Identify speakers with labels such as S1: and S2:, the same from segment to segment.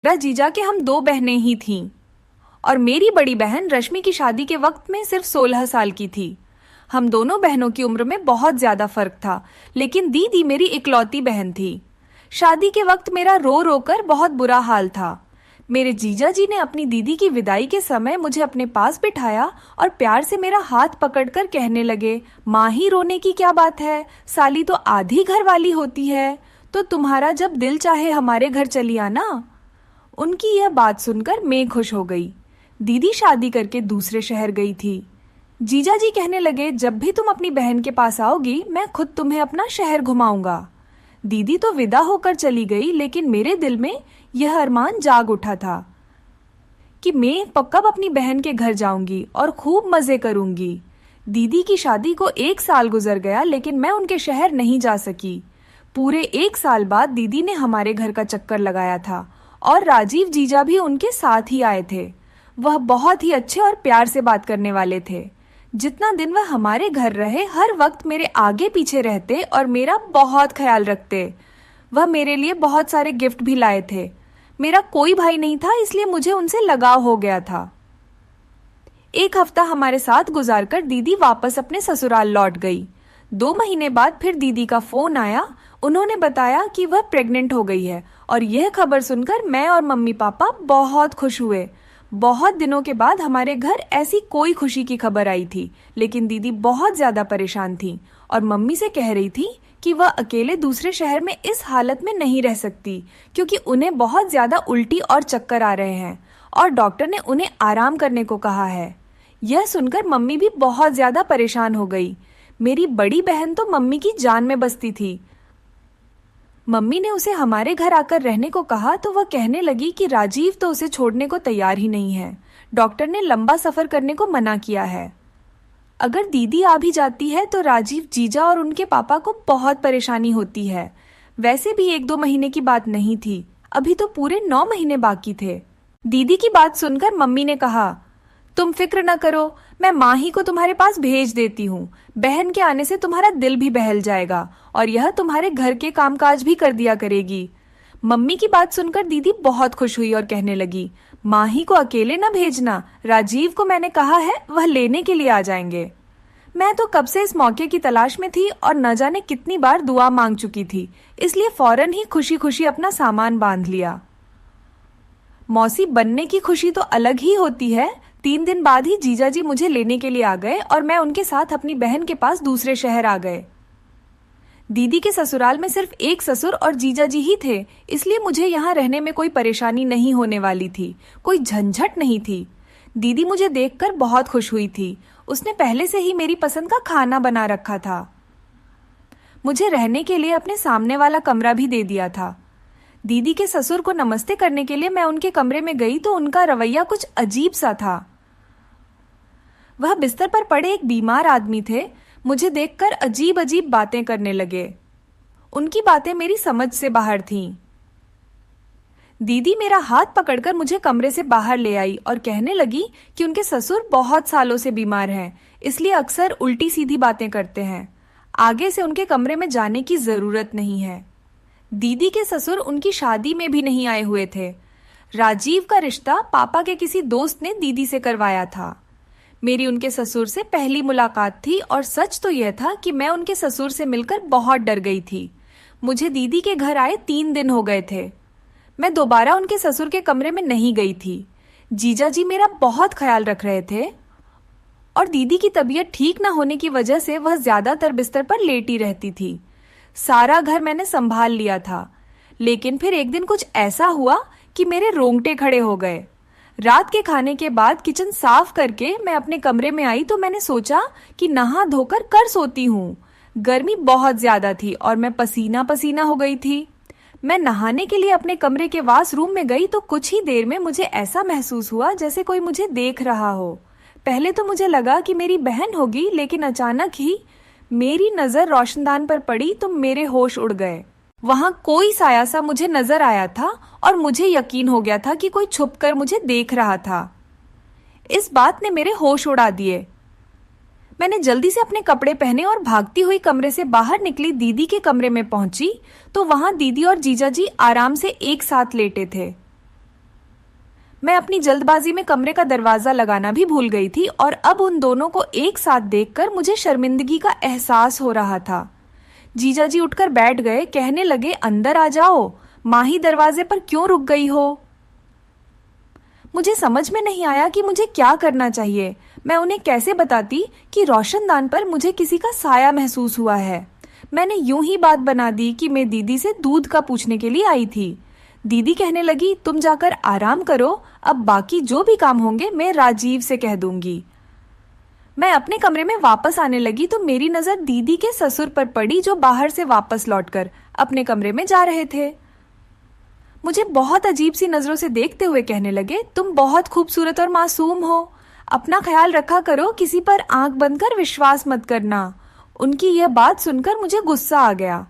S1: मेरा जीजा के हम दो बहनें ही थीं और मेरी बड़ी बहन रश्मि की शादी के वक्त में सिर्फ 16 साल की थी। हम दोनों बहनों की उम्र में बहुत ज्यादा फर्क था, लेकिन दीदी मेरी इकलौती बहन थी। शादी के वक्त मेरा रो रो कर बहुत बुरा हाल था। मेरे जीजा जी ने अपनी दीदी की विदाई के समय मुझे अपने पास बिठाया और प्यार से मेरा हाथ पकड़कर कहने लगे, माँ ही रोने की क्या बात है, साली तो आधी घर वाली होती है, तो तुम्हारा जब दिल चाहे हमारे घर चली आना। उनकी यह बात सुनकर मैं खुश हो गई। दीदी शादी करके दूसरे शहर गई थी। जीजा जी कहने लगे, जब भी तुम अपनी बहन के पास आओगी मैं खुद तुम्हें अपना शहर घुमाऊंगा। दीदी तो विदा होकर चली गई, लेकिन मेरे दिल में यह अरमान जाग उठा था कि मैं कब अपनी बहन के घर जाऊंगी और खूब मजे करूंगी। दीदी की शादी को 1 साल गुजर गया, लेकिन मैं उनके शहर नहीं जा सकी। पूरे 1 साल बाद दीदी ने हमारे घर का चक्कर लगाया था और राजीव जीजा भी उनके साथ ही आए थे। वह बहुत ही अच्छे और प्यार से बात करने वाले थे। जितना दिन वह हमारे घर रहे, हर वक्त मेरे आगे पीछे रहते और मेरा बहुत ख्याल रखते। वह मेरे लिए बहुत सारे गिफ्ट भी लाए थे। मेरा कोई भाई नहीं था, इसलिए मुझे उनसे लगाव हो गया था। 1 हफ्ता हमारे साथ गुजारकर दीदी वापस अपने ससुराल लौट गई। 2 महीने बाद फिर दीदी का फोन आया। उन्होंने बताया कि वह प्रेग्नेंट हो गई है और यह खबर सुनकर मैं और मम्मी पापा बहुत खुश हुए। बहुत दिनों के बाद हमारे घर ऐसी कोई खुशी की खबर आई थी, लेकिन दीदी बहुत ज्यादा परेशान थी और मम्मी से कह रही थी कि वह अकेले दूसरे शहर में इस हालत में नहीं रह सकती, क्योंकि उन्हें बहुत ज्यादा उल्टी और चक्कर आ रहे हैं और डॉक्टर ने उन्हें आराम करने को कहा है। यह सुनकर मम्मी भी बहुत ज्यादा परेशान हो गई। मेरी बड़ी बहन तो मम्मी की जान में बसती थी। मम्मी ने उसे हमारे घर आकर रहने को कहा तो वह कहने लगी कि राजीव तो उसे छोड़ने को तैयार ही नहीं है। डॉक्टर ने लंबा सफर करने को मना किया है। अगर दीदी आ भी जाती है तो राजीव जीजा और उनके पापा को बहुत परेशानी होती है। वैसे भी 1-2 महीने की बात नहीं थी, अभी तो पूरे 9 महीने बाकी थे। दीदी की बात सुनकर मम्मी ने कहा, तुम फिक्र न करो, मैं माँ ही को तुम्हारे पास भेज देती हूँ। बहन के आने से तुम्हारा दिल भी बहल जाएगा और यह तुम्हारे घर के कामकाज भी कर दिया करेगी। मम्मी की बात सुनकर दीदी बहुत खुश हुई और कहने लगी, माँ ही को अकेले न भेजना, राजीव को मैंने कहा है, वह लेने के लिए आ जाएंगे। मैं तो कब से इस मौके की तलाश में थी और न जाने कितनी बार दुआ मांग चुकी थी, इसलिए फौरन ही खुशी खुशी अपना सामान बांध लिया। मौसी बनने की खुशी तो अलग ही होती है। 3 दिन बाद ही जीजा जी मुझे लेने के लिए आ गए और मैं उनके साथ अपनी बहन के पास दूसरे शहर आ गए। दीदी के ससुराल में सिर्फ एक ससुर और जीजा जी ही थे, इसलिए मुझे यहाँ रहने में कोई परेशानी नहीं होने वाली थी, कोई झंझट नहीं थी। दीदी मुझे देखकर बहुत खुश हुई थी। उसने पहले से ही मेरी पसंद का खाना बना रखा था। मुझे रहने के लिए अपने सामने वाला कमरा भी दे दिया था। दीदी के ससुर को नमस्ते करने के लिए मैं उनके कमरे में गई तो उनका रवैया कुछ अजीब सा था। वह बिस्तर पर पड़े एक बीमार आदमी थे। मुझे देखकर अजीब अजीब बातें करने लगे। उनकी बातें मेरी समझ से बाहर थीं। दीदी मेरा हाथ पकड़कर मुझे कमरे से बाहर ले आई और कहने लगी कि उनके ससुर बहुत सालों से बीमार हैं, इसलिए अक्सर उल्टी सीधी बातें करते हैं। आगे से उनके कमरे में जाने की जरूरत नहीं है। दीदी के ससुर उनकी शादी में भी नहीं आए हुए थे। राजीव का रिश्ता पापा के किसी दोस्त ने दीदी से करवाया था। मेरी उनके ससुर से पहली मुलाकात थी और सच तो यह था कि मैं उनके ससुर से मिलकर बहुत डर गई थी। मुझे दीदी के घर आए 3 दिन हो गए थे। मैं दोबारा उनके ससुर के कमरे में नहीं गई थी। जीजा जी मेरा बहुत ख्याल रख रहे थे और दीदी की तबीयत ठीक न होने की वजह से वह ज्यादातर बिस्तर पर लेटी रहती थी। सारा घर मैंने संभाल लिया था, लेकिन फिर एक दिन कुछ ऐसा हुआ कि मेरे रोंगटे खड़े हो गए। रात के खाने के बाद किचन साफ करके मैं अपने कमरे में आई तो मैंने सोचा कि नहा धोकर कर सोती हूँ। गर्मी बहुत ज्यादा थी और मैं पसीना पसीना हो गई थी। मैं नहाने के लिए अपने कमरे के वाशरूम में गई तो कुछ ही देर में मुझे ऐसा महसूस हुआ जैसे कोई मुझे देख रहा हो। पहले तो मुझे लगा कि मेरी बहन होगी, लेकिन अचानक ही मेरी नजर रोशनदान पर पड़ी तो मेरे होश उड़ गए। वहां कोई साया सा मुझे नजर आया था और मुझे यकीन हो गया था कि कोई छुपकर मुझे देख रहा था। इस बात ने मेरे होश उड़ा दिए। मैंने जल्दी से अपने कपड़े पहने और भागती हुई कमरे से बाहर निकली। दीदी के कमरे में पहुंची तो वहां दीदी और जीजा जी आराम से एक साथ लेटे थे। मैं अपनी जल्दबाजी में कमरे का दरवाजा लगाना भी भूल गई थी और अब उन दोनों को एक साथ देखकर मुझे शर्मिंदगी का एहसास हो रहा था। जीजा जी उठकर बैठ गए, कहने लगे, अंदर आ जाओ, माही दरवाजे पर क्यों रुक गई हो? मुझे समझ में नहीं आया कि मुझे क्या करना चाहिए। मैं उन्हें कैसे बताती कि रोशनदान पर मुझे किसी का साया महसूस हुआ है। मैंने यूं ही बात बना दी कि मैं दीदी से दूध का पूछने के लिए आई थी। दीदी कहने लगी, तुम जाकर आराम करो, अब बाकी जो भी काम होंगे मैं राजीव से कह दूंगी। मैं अपने कमरे में वापस आने लगी तो मेरी नजर दीदी के ससुर पर पड़ी, जो बाहर से वापस लौटकर अपने कमरे में जा रहे थे। मुझे बहुत अजीब सी नजरों से देखते हुए कहने लगे, तुम बहुत खूबसूरत और मासूम हो, अपना ख्याल रखा करो, किसी पर आंख बंद कर विश्वास मत करना। उनकी यह बात सुनकर मुझे गुस्सा आ गया।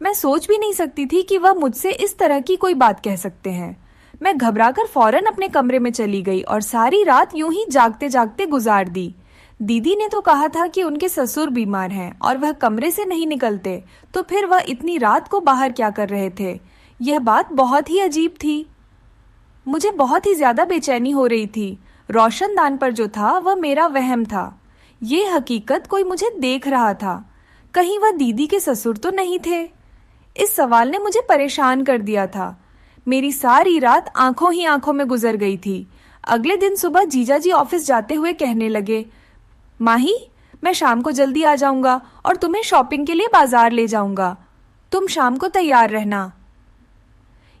S1: मैं सोच भी नहीं सकती थी कि वह मुझसे इस तरह की कोई बात कह सकते हैं। मैं घबराकर फौरन अपने कमरे में चली गई और सारी रात यूं ही जागते जागते गुजार दी। दीदी ने तो कहा था कि उनके ससुर बीमार हैं और वह कमरे से नहीं निकलते, तो फिर वह इतनी रात को बाहर क्या कर रहे थे? यह बात बहुत ही अजीब थी। मुझे बहुत ही ज्यादा बेचैनी हो रही थी। रोशनदान पर जो था वह मेरा वहम था, ये हकीकत कोई मुझे देख रहा था। कहीं वह दीदी के ससुर तो नहीं थे? इस सवाल ने मुझे परेशान कर दिया था। मेरी सारी रात आंखों ही आंखों में गुजर गई थी। अगले दिन सुबह जीजा जी ऑफिस जाते हुए कहने लगे, माही, मैं शाम को जल्दी आ जाऊंगा और तुम्हें शॉपिंग के लिए बाजार ले जाऊंगा, तुम शाम को तैयार रहना।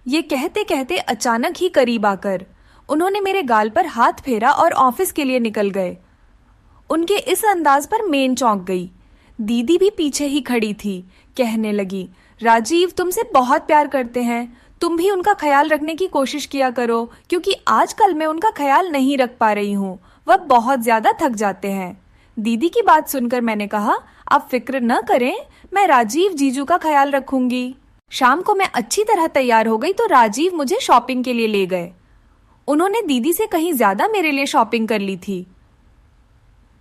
S1: ये कहते कहते अचानक ही करीब आकर उन्होंने मेरे गाल पर हाथ फेरा और ऑफिस के लिए निकल गए। उनके इस अंदाज पर मेन चौंक गई। दीदी भी पीछे ही खड़ी थी। कहने लगी, राजीव तुमसे बहुत प्यार करते हैं, तुम भी उनका ख्याल रखने की कोशिश किया करो, क्योंकि आजकल मैं उनका ख्याल नहीं रख पा रही हूँ, वह बहुत ज्यादा थक जाते हैं। दीदी की बात सुनकर मैंने कहा, आप फिक्र न करें, मैं राजीव जीजू का ख्याल रखूंगी। शाम को मैं अच्छी तरह तैयार हो गई तो राजीव मुझे शॉपिंग के लिए ले गए। उन्होंने दीदी से कहीं ज्यादा मेरे लिए शॉपिंग कर ली थी।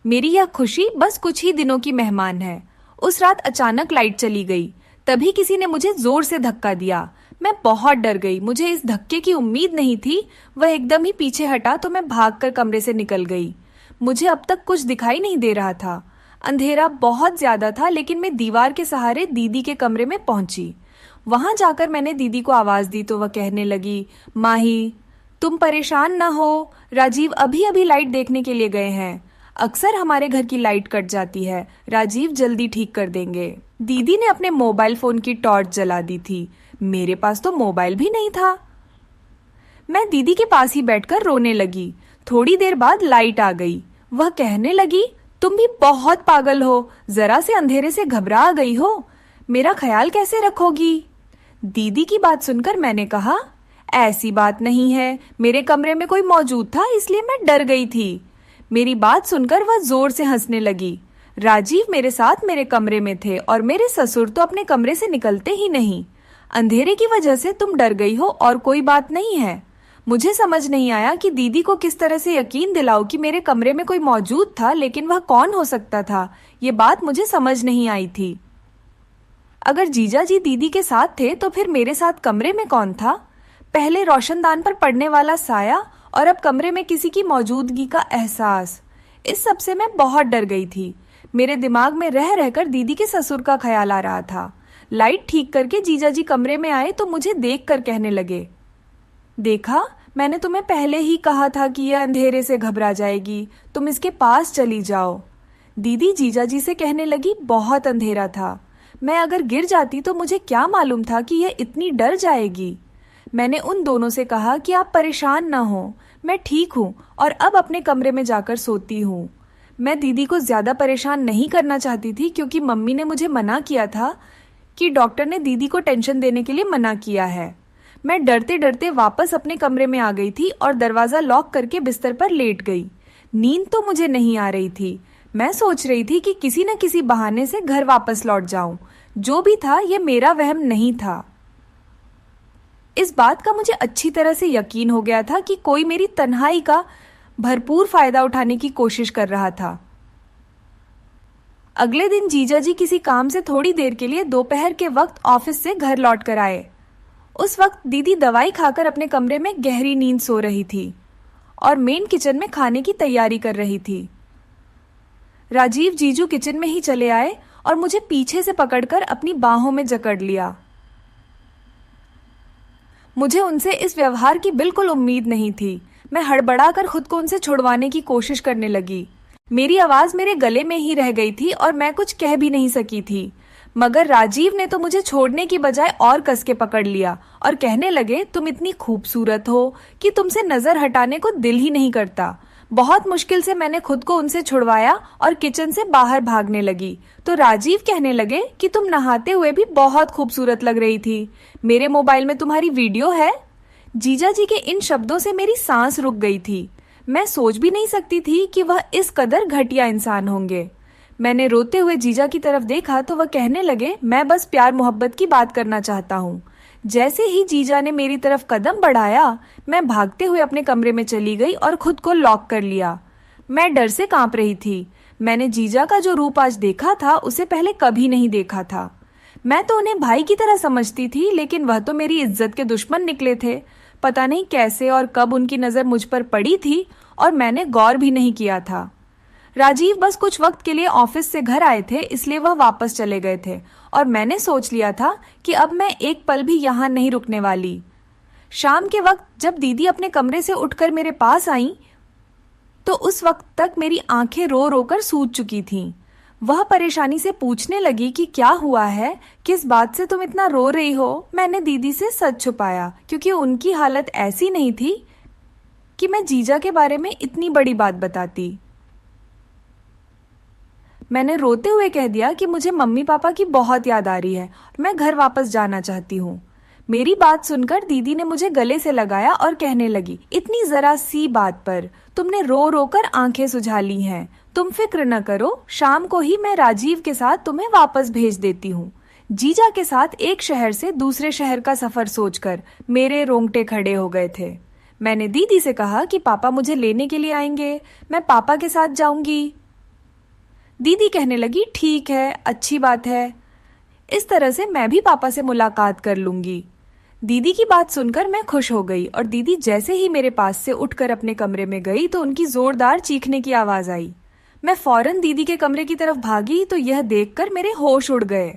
S1: मेरी यह खुशी बस कुछ ही दिनों की मेहमान है। उस रात अचानक लाइट चली गई। तभी किसी ने मुझे जोर से धक्का दिया। मैं बहुत डर गई। मुझे इस धक्के की उम्मीद नहीं थी। वह एकदम ही पीछे हटा तो मैं भागकर कमरे से निकल गई। मुझे अब तक कुछ दिखाई नहीं दे रहा था। अंधेरा बहुत ज्यादा था, लेकिन मैं दीवार के सहारे दीदी के कमरे में पहुंची। वहां जाकर मैंने दीदी को आवाज दी तो वह कहने लगी, माही, तुम परेशान ना हो, राजीव अभी अभी लाइट देखने के लिए गए हैं। अक्सर हमारे घर की लाइट कट जाती है, राजीव जल्दी ठीक कर देंगे। दीदी ने अपने मोबाइल फोन की टॉर्च जला दी थी। मेरे पास तो मोबाइल भी नहीं था। मैं दीदी के पास ही बैठकर रोने लगी। थोड़ी देर बाद लाइट आ गई। वह कहने लगी, तुम भी बहुत पागल हो, जरा से अंधेरे से घबरा गई हो, मेरा ख्याल कैसे रखोगी? दीदी की बात सुनकर मैंने कहा, ऐसी बात नहीं है, मेरे कमरे में कोई मौजूद था इसलिए मैं डर गई थी। मेरी बात सुनकर वह जोर से हंसने लगी। राजीव मेरे साथ मेरे कमरे में थे और मेरे ससुर तो अपने कमरे से निकलते ही नहीं। अंधेरे की वजह से तुम डर गई हो और कोई बात नहीं है। मुझे समझ नहीं आया कि दीदी को किस तरह से यकीन दिलाऊं कि मेरे कमरे में कोई मौजूद था, लेकिन वह कौन हो सकता था, ये बात मुझे समझ नहीं आई थी। अगर जीजा जी दीदी के साथ थे तो फिर मेरे साथ कमरे में कौन था? पहले रोशनदान पर पड़ने वाला साया और अब कमरे में किसी की मौजूदगी का एहसास। इस सब से मैं बहुत डर गई थी। मेरे दिमाग में रह रहकर दीदी के ससुर का ख्याल आ रहा था। लाइट ठीक करके जीजा जी कमरे में आए तो मुझे देखकर कहने लगे, देखा, मैंने तुम्हें पहले ही कहा था कि यह अंधेरे से घबरा जाएगी, तुम इसके पास चली जाओ। दीदी जीजा जी से कहने लगी, बहुत अंधेरा था, मैं अगर गिर जाती तो मुझे क्या मालूम था कि यह इतनी डर जाएगी। मैंने उन दोनों से कहा कि आप परेशान ना हो, मैं ठीक हूँ और अब अपने कमरे में जाकर सोती हूँ। मैं दीदी को ज्यादा परेशान नहीं करना चाहती थी, क्योंकि मम्मी ने मुझे मना किया था कि डॉक्टर ने दीदी को टेंशन देने के लिए मना किया है। मैं डरते डरते वापस अपने कमरे में आ गई थी और दरवाजा लॉक करके बिस्तर पर लेट गई। नींद तो मुझे नहीं आ रही थी। मैं सोच रही थी कि किसी न किसी बहाने से घर वापस लौट जाऊं। जो भी था, यह मेरा वहम नहीं था। इस बात का मुझे अच्छी तरह से यकीन हो गया था कि कोई मेरी तन्हाई का भरपूर फायदा उठाने की कोशिश कर रहा था। अगले दिन जीजा जी किसी काम से थोड़ी देर के लिए दोपहर के वक्त ऑफिस से घर लौट कर आए। उस वक्त दीदी दवाई खाकर अपने कमरे में गहरी नींद सो रही थी और मेन किचन में खाने की तैयारी कर रही थी। राजीव जीजू किचन में ही चले आए और मुझे पीछे से पकड़कर अपनी बाहों में जकड़ लिया। मुझे उनसे इस व्यवहार की बिल्कुल उम्मीद नहीं थी। मैं हड़बड़ाकर खुद को उनसे छुड़वाने की कोशिश करने लगी। मेरी आवाज मेरे गले में ही रह गई थी और मैं कुछ कह भी नहीं सकी थी, मगर राजीव ने तो मुझे छोड़ने की बजाय और कस के पकड़ लिया और कहने लगे, तुम इतनी खूबसूरत हो कि तुमसे नजर हटाने को दिल ही नहीं करता। बहुत मुश्किल से मैंने खुद को उनसे छुड़वाया और किचन से बाहर भागने लगी तो राजीव कहने लगे कि तुम नहाते हुए भी बहुत खूबसूरत लग रही थी। मेरे मोबाइल में तुम्हारी वीडियो है। जीजा जी के इन शब्दों से मेरी सांस रुक गई थी। मैं सोच भी नहीं सकती थी कि वह इस कदर घटिया इंसान होंगे। मैंने रोते हुए जीजा की तरफ देखा तो वह कहने लगे, मैं बस प्यार मोहब्बत की बात करना चाहता हूँ। जैसे ही जीजा ने मेरी तरफ कदम बढ़ाया, मैं भागते हुए अपने कमरे में चली गई और खुद को लॉक कर लिया। मैं डर से कांप रही थी। मैंने जीजा का जो रूप आज देखा था उसे पहले कभी नहीं देखा था। मैं तो उन्हें भाई की तरह समझती थी, लेकिन वह तो मेरी इज्जत के दुश्मन निकले थे। पता नहीं कैसे और कब उनकी नजर मुझ पर पड़ी थी और मैंने गौर भी नहीं किया था। राजीव बस कुछ वक्त के लिए ऑफिस से घर आए थे, इसलिए वह वापस चले गए थे और मैंने सोच लिया था कि अब मैं एक पल भी यहाँ नहीं रुकने वाली। शाम के वक्त जब दीदी अपने कमरे से उठकर मेरे पास आई तो उस वक्त तक मेरी आंखें रो रो कर सूज चुकी थीं। वह परेशानी से पूछने लगी कि क्या हुआ है, किस बात से तुम इतना रो रही हो। मैंने दीदी से सच छुपाया क्योंकि उनकी हालत ऐसी नहीं थी कि मैं जीजा के बारे में इतनी बड़ी बात बताती। मैंने रोते हुए कह दिया कि मुझे मम्मी पापा की बहुत याद आ रही है और मैं घर वापस जाना चाहती हूँ। मेरी बात सुनकर दीदी ने मुझे गले से लगाया और कहने लगी, इतनी जरा सी बात पर तुमने रो रो कर आंखें सुझा ली हैं। तुम फिक्र न करो, शाम को ही मैं राजीव के साथ तुम्हें वापस भेज देती हूँ। जीजा के साथ एक शहर से दूसरे शहर का सफर सोचकर मेरे रोंगटे खड़े हो गए थे। मैंने दीदी से कहा कि पापा मुझे लेने के लिए आएंगे, मैं पापा के साथ जाऊंगी। दीदी कहने लगी, ठीक है, अच्छी बात है, इस तरह से मैं भी पापा से मुलाकात कर लूंगी। दीदी की बात सुनकर मैं खुश हो गई और दीदी जैसे ही मेरे पास से उठकर अपने कमरे में गई तो उनकी जोरदार चीखने की आवाज आई। मैं फौरन दीदी के कमरे की तरफ भागी तो यह देखकर मेरे होश उड़ गए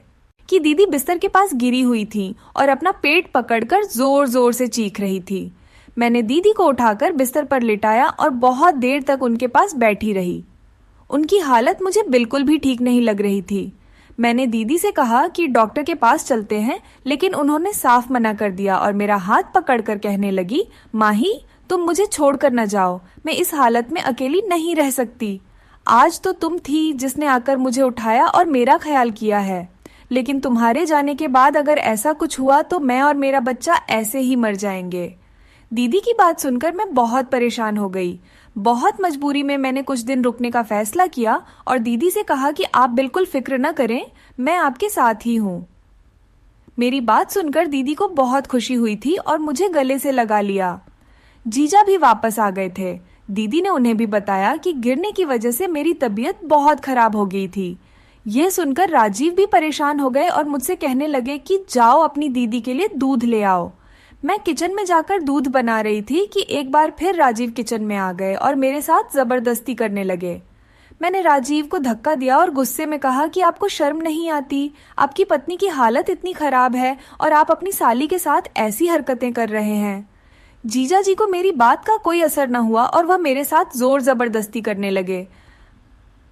S1: कि दीदी बिस्तर के पास गिरी हुई थी और अपना पेट पकड़कर जोर जोर से चीख रही थी। मैंने दीदी को उठाकर बिस्तर पर लिटाया और बहुत देर तक उनके पास बैठी रही। उनकी हालत मुझे बिल्कुल भी ठीक नहीं लग रही थी। मैंने दीदी से कहा कि डॉक्टर के पास चलते हैं, लेकिन उन्होंने साफ मना कर दिया और मेरा हाथ पकड़कर कहने लगी, माही तुम मुझे छोड़कर न जाओ, मैं इस हालत में अकेली नहीं रह सकती। आज तो तुम थी जिसने आकर मुझे उठाया और मेरा ख्याल किया है, लेकिन तुम्हारे जाने के बाद अगर ऐसा कुछ हुआ तो मैं और मेरा बच्चा ऐसे ही मर जाएंगे। दीदी की बात सुनकर मैं बहुत परेशान हो गई। बहुत मजबूरी में मैंने कुछ दिन रुकने का फैसला किया और दीदी से कहा कि आप बिल्कुल फिक्र न करें, मैं आपके साथ ही हूँ। मेरी बात सुनकर दीदी को बहुत खुशी हुई थी और मुझे गले से लगा लिया। जीजा भी वापस आ गए थे। दीदी ने उन्हें भी बताया कि गिरने की वजह से मेरी तबीयत बहुत खराब हो गई थी। यह सुनकर राजीव भी परेशान हो गए और मुझसे कहने लगे कि जाओ अपनी दीदी के लिए दूध ले आओ। मैं किचन में जाकर दूध बना रही थी कि एक बार फिर राजीव किचन में आ गए और मेरे साथ जबरदस्ती करने लगे। मैंने राजीव को धक्का दिया और गुस्से में कहा कि आपको शर्म नहीं आती, आपकी पत्नी की हालत इतनी खराब है और आप अपनी साली के साथ ऐसी हरकतें कर रहे हैं। जीजा जी को मेरी बात का कोई असर न हुआ और वह मेरे साथ जोर जबरदस्ती करने लगे।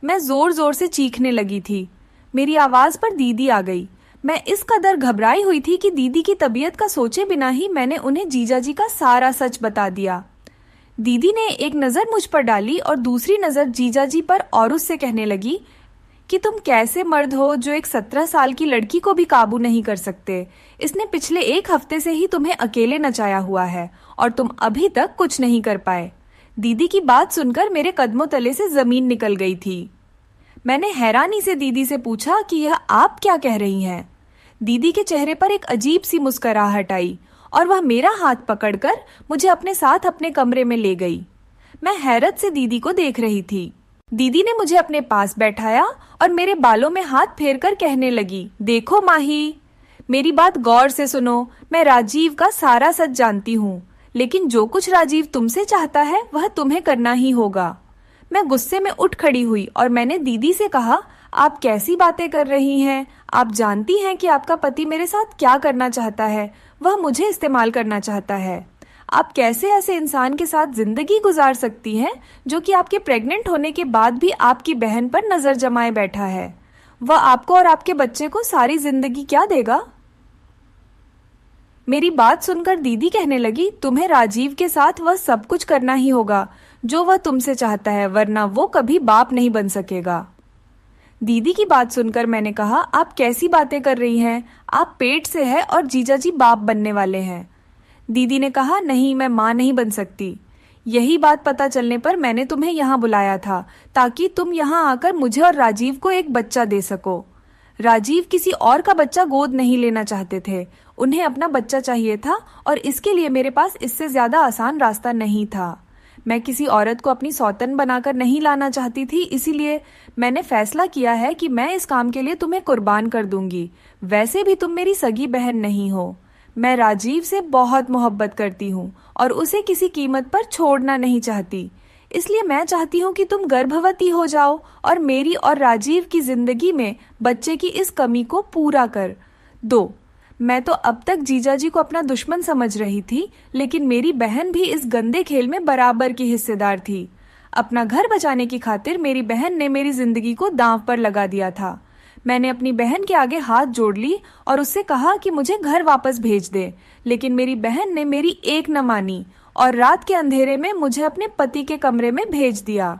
S1: मैं जोर जोर से चीखने लगी थी। मेरी आवाज पर दीदी आ गई। मैं इस कदर घबराई हुई थी कि दीदी की तबीयत का सोचे बिना ही मैंने उन्हें जीजा जी का सारा सच बता दिया। दीदी ने एक नजर मुझ पर डाली और दूसरी नजर जीजा जी पर और उससे कहने लगी कि तुम कैसे मर्द हो जो एक 17 साल की लड़की को भी काबू नहीं कर सकते। इसने पिछले एक हफ्ते से ही तुम्हें अकेले नचाया हुआ है और तुम अभी तक कुछ नहीं कर पाए। दीदी की बात सुनकर मेरे कदमों तले से जमीन निकल गई थी। मैंने हैरानी से दीदी से पूछा कि यह आप क्या कह रही हैं। दीदी के चेहरे पर एक अजीब सी मुस्कुराहट आई और वह मेरा हाथ पकड़कर मुझे अपने साथ अपने कमरे में ले गई। मैं हैरत से दीदी को देख रही थी। दीदी ने मुझे अपने पास बैठाया और मेरे बालों में हाथ फेरकर कहने लगी, देखो माही, मेरी बात गौर से सुनो, मैं राजीव का सारा सच जानती हूँ, लेकिन जो कुछ राजीव तुमसे चाहता है वह तुम्हें करना ही होगा। मैं गुस्से में उठ खड़ी हुई और मैंने दीदी से कहा, आप कैसी बातें कर रही हैं? आप जानती हैं कि आपका पति मेरे साथ क्या करना चाहता है? वह मुझे इस्तेमाल करना चाहता है। आप कैसे ऐसे इंसान के साथ जिंदगी गुजार सकती हैं जो कि आपके प्रेग्नेंट होने के बाद भी आपकी बहन पर नजर जमाए बैठा है? वह आपको और आपके बच्चे को सारी जिंदगी क्या देगा? मेरी बात सुनकर दीदी कहने लगी, तुम्हें राजीव के साथ वह सब कुछ करना ही होगा जो वह तुमसे चाहता है, वरना वो कभी बाप नहीं बन सकेगा। दीदी की बात सुनकर मैंने कहा, आप कैसी बातें कर रही हैं? आप पेट से है और जीजाजी बाप बनने वाले हैं। दीदी ने कहा, नहीं, मैं माँ नहीं बन सकती। यही बात पता चलने पर मैंने तुम्हें यहाँ बुलाया था ताकि तुम यहाँ आकर मुझे और राजीव को एक बच्चा दे सको। राजीव किसी और का बच्चा गोद नहीं लेना चाहते थे, उन्हें अपना बच्चा चाहिए था और इसके लिए मेरे पास इससे ज्यादा आसान रास्ता नहीं था। मैं किसी औरत को अपनी सौतन बनाकर नहीं लाना चाहती थी, इसीलिए मैंने फैसला किया है कि मैं इस काम के लिए तुम्हें कुर्बान कर दूंगी। वैसे भी तुम मेरी सगी बहन नहीं हो। मैं राजीव से बहुत मोहब्बत करती हूँ और उसे किसी कीमत पर छोड़ना नहीं चाहती, इसलिए मैं चाहती हूँ कि तुम गर्भवती हो जाओ और मेरी और राजीव की जिंदगी में बच्चे की इस कमी को पूरा कर दो। मैं तो अब तक जीजाजी को अपना दुश्मन समझ रही थी, लेकिन मेरी बहन भी इस गंदे खेल में बराबर की हिस्सेदार थी। अपना घर बचाने की खातिर मेरी बहन ने मेरी जिंदगी को दांव पर लगा दिया था। मैंने अपनी बहन के आगे हाथ जोड़ ली और उससे कहा कि मुझे घर वापस भेज दे, लेकिन मेरी बहन ने मेरी एक न मानी और रात के अंधेरे में मुझे अपने पति के कमरे में भेज दिया।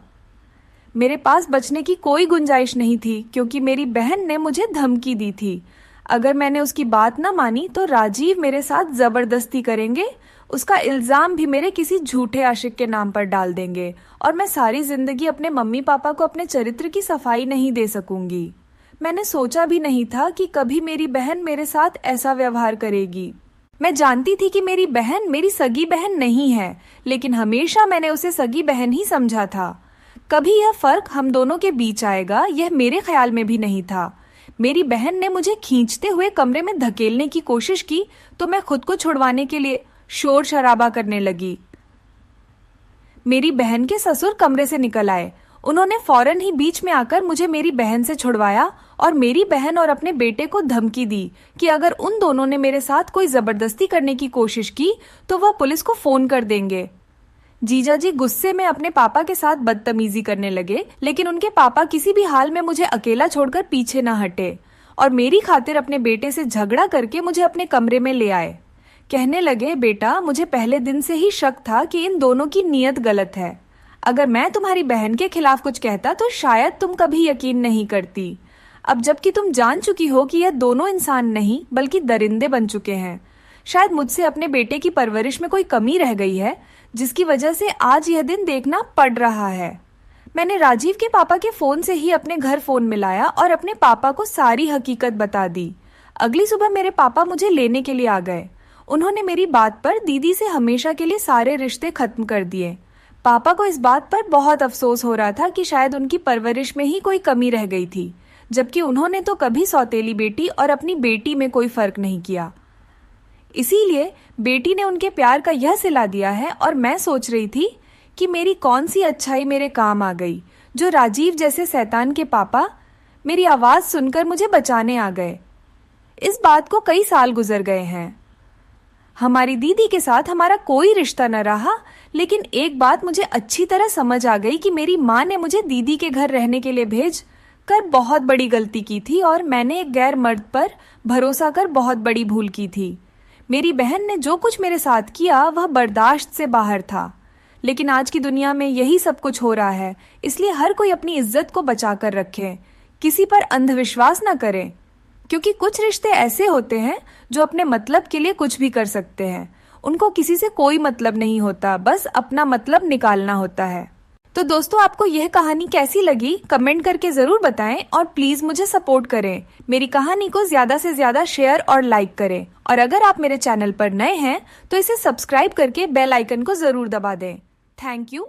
S1: मेरे पास बचने की कोई गुंजाइश नहीं थी क्योंकि मेरी बहन ने मुझे धमकी दी थी। अगर मैंने उसकी बात न मानी तो राजीव मेरे साथ जबरदस्ती करेंगे, उसका इल्जाम भी मेरे किसी झूठे आशिक के नाम पर डाल देंगे और मैं सारी जिंदगी अपने मम्मी पापा को अपने चरित्र की सफाई नहीं दे सकूंगी। मैंने सोचा भी नहीं था कि कभी मेरी बहन मेरे साथ ऐसा व्यवहार करेगी। मैं जानती थी कि मेरी बहन मेरी सगी बहन नहीं है, लेकिन हमेशा मैंने उसे सगी बहन ही समझा था। कभी यह फर्क हम दोनों के बीच आएगा, यह मेरे ख्याल में भी नहीं था। मेरी बहन ने मुझे खींचते हुए कमरे में धकेलने की कोशिश की तो मैं खुद को छुड़वाने के लिए शोर शराबा करने लगी। मेरी बहन के ससुर कमरे से निकल आए। उन्होंने फौरन ही बीच में आकर मुझे मेरी बहन से छुड़वाया और मेरी बहन और अपने बेटे को धमकी दी कि अगर उन दोनों ने मेरे साथ कोई जबरदस्ती करने की कोशिश की तो वह पुलिस को फोन कर देंगे। जीजाजी गुस्से में अपने पापा के साथ बदतमीजी करने लगे, लेकिन उनके पापा किसी भी हाल में मुझे अकेला छोड़कर पीछे न हटे और मेरी खातिर अपने बेटे से झगड़ा करके मुझे अपने कमरे में ले आए। कहने लगे, बेटा, मुझे पहले दिन से ही शक था कि इन दोनों की नीयत गलत है। अगर मैं तुम्हारी बहन के खिलाफ कुछ कहता तो शायद तुम कभी यकीन नहीं करती। अब जबकि तुम जान चुकी हो कि यह दोनों इंसान नहीं बल्कि दरिंदे बन चुके हैं, शायद मुझसे अपने बेटे की परवरिश में कोई कमी रह गई है जिसकी वजह से आज यह दिन देखना पड़ रहा है। मैंने राजीव के पापा के फोन से ही अपने घर फोन मिलाया और अपने पापा को सारी हकीकत बता दी। अगली सुबह मेरे पापा मुझे लेने के लिए आ गए। उन्होंने मेरी बात पर दीदी से हमेशा के लिए सारे रिश्ते खत्म कर दिए। पापा को इस बात पर बहुत अफसोस हो रहा था कि शायद उनकी परवरिश में ही कोई कमी रह गई थी, जबकि उन्होंने तो कभी सौतेली बेटी और अपनी बेटी में कोई फर्क नहीं किया। इसीलिए बेटी ने उनके प्यार का यह सिला दिया है और मैं सोच रही थी कि मेरी कौन सी अच्छाई मेरे काम आ गई जो राजीव जैसे शैतान के पापा मेरी आवाज सुनकर मुझे बचाने आ गए। इस बात को कई साल गुजर गए हैं। हमारी दीदी के साथ हमारा कोई रिश्ता न रहा, लेकिन एक बात मुझे अच्छी तरह समझ आ गई कि मेरी माँ ने मुझे दीदी के घर रहने के लिए भेज कर बहुत बड़ी गलती की थी और मैंने एक गैर मर्द पर भरोसा कर बहुत बड़ी भूल की थी। मेरी बहन ने जो कुछ मेरे साथ किया वह बर्दाश्त से बाहर था, लेकिन आज की दुनिया में यही सब कुछ हो रहा है, इसलिए हर कोई अपनी इज्जत को बचा कर रखे, किसी पर अंधविश्वास न करे, क्योंकि कुछ रिश्ते ऐसे होते हैं जो अपने मतलब के लिए कुछ भी कर सकते हैं। उनको किसी से कोई मतलब नहीं होता, बस अपना मतलब निकालना होता है। तो दोस्तों, आपको यह कहानी कैसी लगी कमेंट करके जरूर बताएं और प्लीज मुझे सपोर्ट करें। मेरी कहानी को ज्यादा से ज्यादा शेयर और लाइक करें और अगर आप मेरे चैनल पर नए हैं तो इसे सब्सक्राइब करके बेल आइकन को जरूर दबा दें। Thank you.